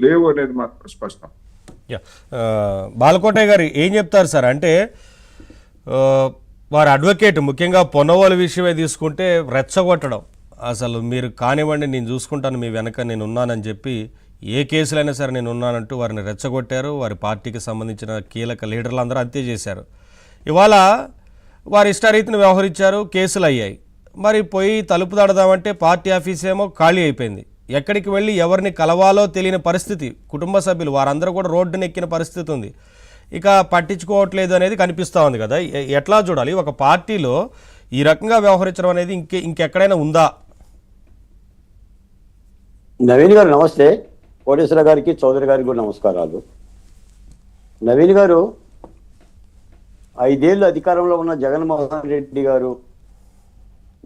లేవు అనేది మాత్రం స్పష్టం. బాలకోటయ్య గారు ఏం చెప్తారు సార్? అంటే వారి అడ్వకేట్ ముఖ్యంగా పొన్నవాళ్ళ విషయమే తీసుకుంటే రెచ్చగొట్టడం, అసలు మీరు కానివ్వండి నేను చూసుకుంటాను మీ వెనక నేను ఉన్నానని చెప్పి ఏ కేసులైనా సరే నేను ఉన్నానంటూ వారిని రెచ్చగొట్టారు. వారి పార్టీకి సంబంధించిన కీలక లీడర్లు అందరూ అంతే చేశారు. ఇవాళ వారి ఇష్టరీతిని వ్యవహరించారు, కేసులు అయ్యాయి. మరి పోయి తలుపు తడదామంటే పార్టీ ఆఫీస్ ఏమో ఖాళీ అయిపోయింది. ఎక్కడికి వెళ్ళి ఎవరిని కలవాలో తెలియని పరిస్థితి. కుటుంబ సభ్యులు వారందరూ కూడా రోడ్డున ఎక్కిన పరిస్థితి ఉంది. ఇక పట్టించుకోవట్లేదు అనేది కనిపిస్తూ ఉంది కదా. ఎట్లా చూడాలి? ఒక పార్టీలో ఈ రకంగా వ్యవహరించడం అనేది ఇంకెక్కడైనా ఉందా? నవీన్ గారు నమస్తే. కోటేశ్వర గారికి చౌదరి గారికి కూడా నమస్కారాలు. నవీన్ గారు, 5 ఏళ్ళు అధికారంలో ఉన్న జగన్మోహన్ రెడ్డి గారు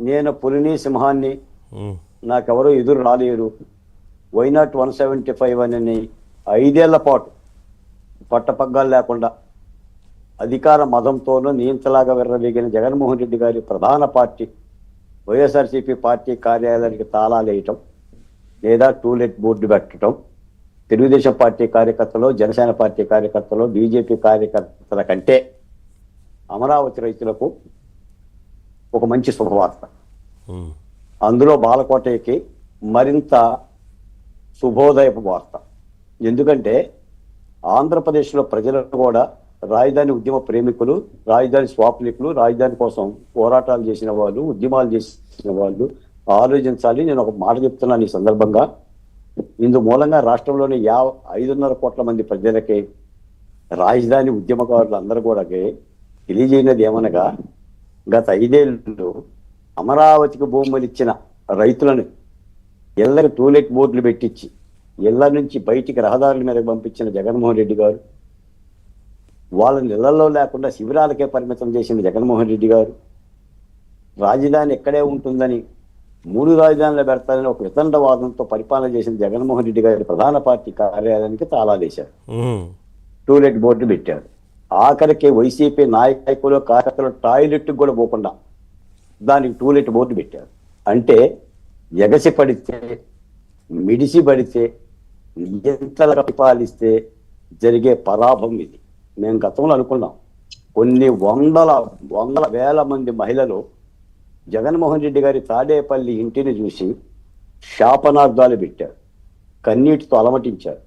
నేను పులిని సింహాన్ని, నాకెవరో ఎదురు రాలేరు, వైనాట్ 175 అని 5 ఏళ్ల పాటు పట్టపగ్గాలు లేకుండా అధికార మదంతోనూ నియంతలాగా విర్రవీగిన జగన్మోహన్ రెడ్డి గారి ప్రధాన పార్టీ వైఎస్ఆర్సీపీ పార్టీ కార్యాలయానికి తాళాలు వేయటం లేదా టూలెట్ బోర్డు పెట్టడం, తెలుగుదేశం పార్టీ కార్యకర్తలు, జనసేన పార్టీ కార్యకర్తలు, బీజేపీ కార్యకర్తల కంటే అమరావతి రైతులకు ఒక మంచి శుభవార్త. అందులో బాలకోటయ్యకి మరింత శుభోదయపు వార్త. ఎందుకంటే ఆంధ్రప్రదేశ్లో ప్రజలకు కూడా రాజధాని ఉద్యమ ప్రేమికులు, రాజధాని స్వాప్నికులు, రాజధాని కోసం పోరాటాలు చేసిన వాళ్ళు, ఉద్యమాలు చేసిన వాళ్ళు ఆలోచించాలి. నేను ఒక మాట చెప్తున్నాను ఈ సందర్భంగా. ఇందు మూలంగా రాష్ట్రంలోని 5.5 కోట్ల మంది ప్రజలకి, రాజధాని ఉద్యమకారులు అందరూ కూడా తెలియజేయనది ఏమనగా, గత 5 ఏళ్ళు అమరావతికి భూములు ఇచ్చిన రైతులను ఇళ్లకు టూలెట్ బోర్డులు పెట్టించి ఇళ్ల నుంచి బయటికి రహదారుల మీద పంపించిన జగన్మోహన్ రెడ్డి గారు, వాళ్ళని ఇళ్లలో లేకుండా శిబిరాలకే పరిమితం చేసిన జగన్మోహన్ రెడ్డి గారు, రాజధాని ఎక్కడే ఉంటుందని 3 రాజధానులు పెడతారని ఒక వితండవాదంతో పరిపాలన చేసిన జగన్మోహన్ రెడ్డి గారి ప్రధాన పార్టీ కార్యాలయానికి తాళాలేశారు, టూలెట్ బోర్డు పెట్టారు. ఆఖరికి వైసీపీ నాయకులు, కార్యకర్తలు టాయిలెట్ కూడా పోకుండా దానికి టూలెట్ బోర్డు పెట్టారు. అంటే ఎగసి పడితే, మిడిసి పడితే, ఎంతగా పరిపాలిస్తే జరిగే పరాభం ఇది. మేము గతంలో అనుకున్నాం, కొన్ని వందల వేల మంది మహిళలు జగన్మోహన్ రెడ్డి గారి తాడేపల్లి ఇంటిని చూసి శాపనార్థాలు పెట్టారు, కన్నీటితో అలమటించారు.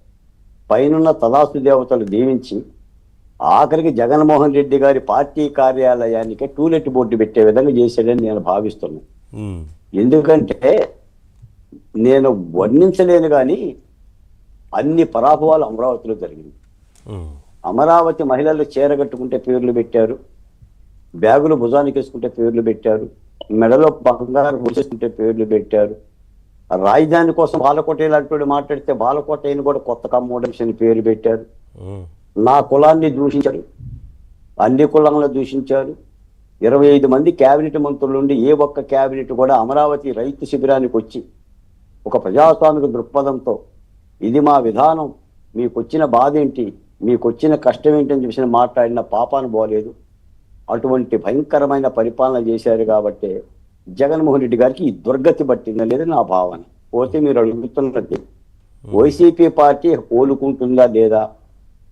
పైనున్న తదాస్తు దేవతలు దీవించి ఆఖరికి జగన్మోహన్ రెడ్డి గారి పార్టీ కార్యాలయానికి టూలెట్ బోర్డు పెట్టే విధంగా చేశాడని నేను భావిస్తున్నాను. ఎందుకంటే నేను వర్ణించలేను కానీ అన్ని పరాభవాలు అమరావతిలో జరిగింది. అమరావతి మహిళలు చీరగట్టుకుంటే పేర్లు పెట్టారు, బ్యాగులు భుజానికి వేసుకుంటే పేర్లు పెట్టారు, మెడలో బంగారు మూసేసుకుంటే పేర్లు పెట్టారు. రాజధాని కోసం బాలకోటయ్య లాంటి మాట్లాడితే బాలకోటయ్యని కూడా కొత్త కమ్మోడేషన్ పేరు పెట్టారు. నా కులాన్ని దూషించారు, అన్ని కులాలను దూషించారు. 25 మంది కేబినెట్ మంత్రుల నుండి ఏ ఒక్క కేబినెట్ కూడా అమరావతి రైతు శిబిరానికి వచ్చి ఒక ప్రజాస్వామిక దృక్పథంతో ఇది మా విధానం, మీకు వచ్చిన బాధ ఏంటి, మీకు వచ్చిన కష్టం ఏంటని చెప్పి మాట్లాడిన పాపాను పోలేదు. అటువంటి భయంకరమైన పరిపాలన చేశారు కాబట్టి జగన్మోహన్ రెడ్డి గారికి ఈ దుర్గతి పట్టిందనేది నా భావన. పోతే మీరు అడుగుతున్నది వైసీపీ పార్టీ కోలుకుంటుందా లేదా,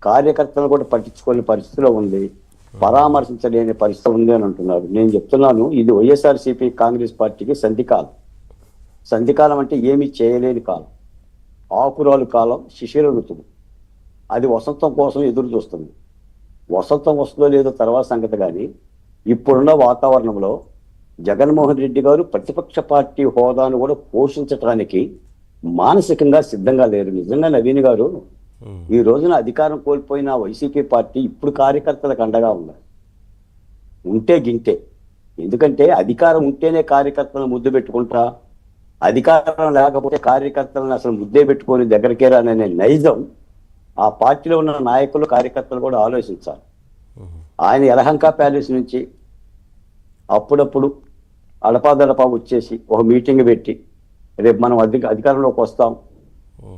కార్యకర్తలు కూడా పట్టించుకోని పరిస్థితిలో ఉంది, పరామర్శించలేని పరిస్థితి ఉంది అని అంటున్నారు. నేను చెప్తున్నాను, ఇది వైఎస్ఆర్సీపీ కాంగ్రెస్ పార్టీకి సంధికాలం. సంధికాలం అంటే ఏమీ చేయలేని కాలం, ఆకురాలు కాలం, శిశిర ఋతువు. అది వసంతం కోసం ఎదురు చూస్తుంది. వసంతం వస్తుందో లేదో తర్వాత సంగతి. కానీ ఇప్పుడున్న వాతావరణంలో జగన్మోహన్ రెడ్డి గారు ప్రతిపక్ష పార్టీ హోదాను కూడా పోషించడానికి మానసికంగా సిద్ధంగా లేరు. నిజంగా నవీన్ గారు, ఈ రోజున అధికారం కోల్పోయిన వైసీపీ పార్టీ ఇప్పుడు కార్యకర్తలకు అండగా ఉన్నారు. ఉంటే గింటే. ఎందుకంటే అధికారం ఉంటేనే కార్యకర్తలను ముద్దు పెట్టుకుంటా, అధికారం లేకపోతే కార్యకర్తలను అసలు ముద్దే పెట్టుకొని దగ్గరికే రాననే నైజం ఆ పార్టీలో ఉన్న నాయకులు, కార్యకర్తలు కూడా ఆలోచించాలి. ఆయన యలహంక ప్యాలెస్ నుంచి అప్పుడప్పుడు అడపాదడపా వచ్చేసి ఒక మీటింగ్ పెట్టి రేపు మనం అధికారంలోకి వస్తాం,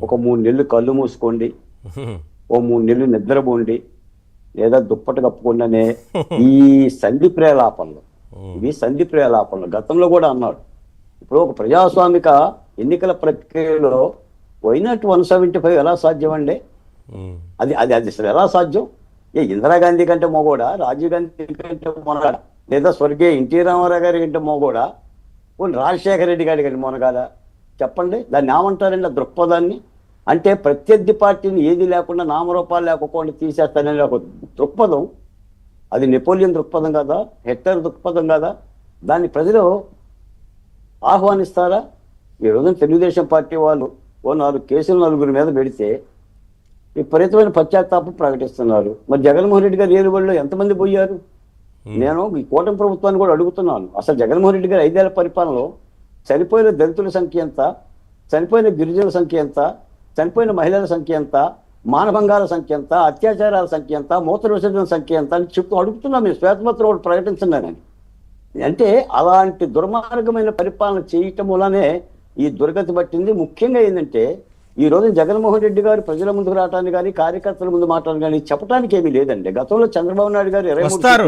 ఒక 3 నెలలు కళ్ళు మూసుకోండి, ఓ 3 నెలలు నిద్రపోండి, లేదా దుప్పటి కప్పుకుండానే ఈ సంధి ప్రేలాపనలు, ఇవి సంధి ప్రేలాపనలు గతంలో కూడా అన్నాడు. ఇప్పుడు ఒక ప్రజాస్వామిక ఎన్నికల ప్రక్రియలో పోయినట్టు 175 ఎలా సాధ్యం అండి? ఉమ్. అది అది అది అసలు ఎలా సాధ్యం? ఇందిరాగాంధీ కంటే మోగోడా, రాజీవ్ గాంధీ కంటే మొనగాడా, లేదా స్వర్గీయ ఎన్టీ రామారావు గారి కంటే మోగోడా, పోనీ రాజశేఖర రెడ్డి గారి కంటే మొనగాడా? చెప్పండి, దాన్ని ఏమంటారండి ఆ దృక్పథాన్ని? అంటే ప్రత్యర్థి పార్టీని ఏది లేకుండా నామరూపాలు లేకపోకుండా తీసేస్తానని ఒక దృక్పథం. అది నెపోలియన్ దృక్పథం కదా, హిట్లర్ దృక్పథం కదా? దాన్ని ప్రజలు ఆహ్వానిస్తారా? ఈ రోజున తెలుగుదేశం పార్టీ వాళ్ళు ఓ 4 కేసులు నలుగురి మీద పెడితే విపరీతమైన పశ్చాత్తాపం ప్రకటిస్తున్నారు. మరి జగన్మోహన్ రెడ్డి గారు ఏలుబడిలో ఎంతమంది పోయారు? నేను ఈ కూటమి ప్రభుత్వాన్ని కూడా అడుగుతున్నాను, అసలు జగన్మోహన్ రెడ్డి గారు 5 ఏళ్ల పరిపాలనలో చనిపోయిన దళితుల సంఖ్య ఎంత, చనిపోయిన గిరిజనుల సంఖ్య ఎంత, చనిపోయిన మహిళల సంఖ్య ఎంత, మానభంగాల సంఖ్య ఎంత, అత్యాచారాల సంఖ్య ఎంత, మూత్ర విసర్జన సంఖ్య ఎంత అని చెప్తూ అడుగుతున్నాం. మీరు శ్వేతపత్రం ఒకటి ప్రకటించున్నారని. అంటే అలాంటి దుర్మార్గమైన పరిపాలన చేయటం వల్లనే ఈ దుర్గతి పట్టింది. ముఖ్యంగా ఏంటంటే ఈ రోజు జగన్మోహన్ రెడ్డి గారు ప్రజల ముందుకు రావడానికి కానీ, కార్యకర్తల ముందు మాట్లాడడానికి కానీ చెప్పడానికి ఏమీ లేదండి. గతంలో చంద్రబాబు నాయుడు గారు 23 వస్తారు